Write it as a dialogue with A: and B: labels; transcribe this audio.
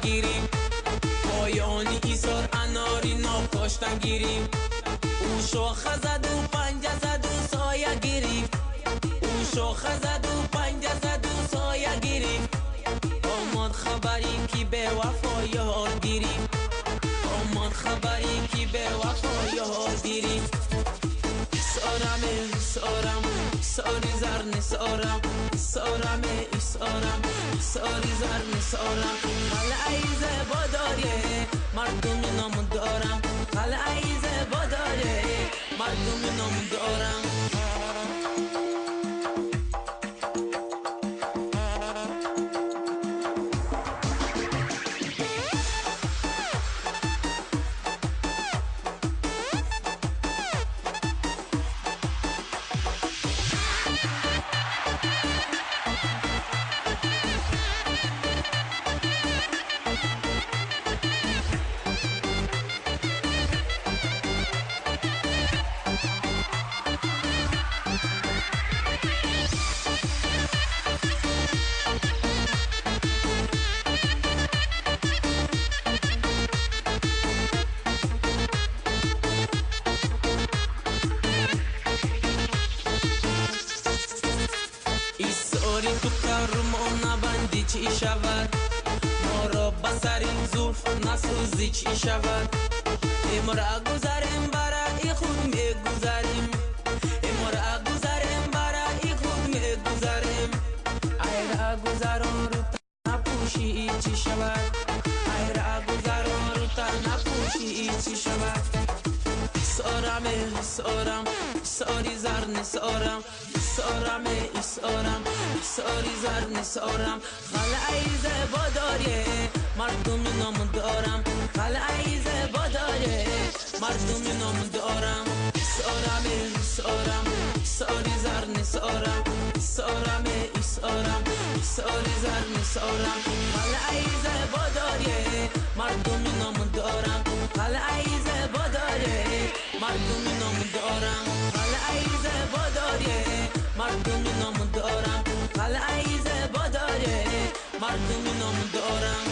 A: گیریم، پایانی ایثار اناری ناکاشتن گیریم. او شاخه زد و پنجه زد و سایه گیریم، او شاخه زد و پنجه زد و سایه گیریم. آماد خبری که به وفای حال گیریم، آماد خبری که به وفای حال گیریم. سارم سارم ساری زرن سارم، سارم سارم ساری زرن سارم. قلعه زیبا داره مردم نام دارم، قلعه زیبا داره مردم نام دارم. ایساری تو کرمان نبندی چی شود، ما را بسرین زلف نسوزی چی شود. امرا گذاریم برای خود میگذاریم، امرا گذاریم برای خود میگذاریم. ایرا گذارم رو تا نپوشی چی شود، ایرا گذارم رو تا نپوشی چی شود. سارم سارم ساری زرن سارم، سارم سارم ساری زرن سارم. قلعه زیبا داره مردم نام دارم، قلعه زیبا داره مردم نام دارم. سارم سارم ساری زرن سارم، سارم سارم ساری زرن سارم. قلعه زیبا داره مردم نام دارم، قلعه زیبا داره مردم نام دارم، قلعه زیبا داره مردم نام دارم، قلعه زیبا داره مردم نام دارم.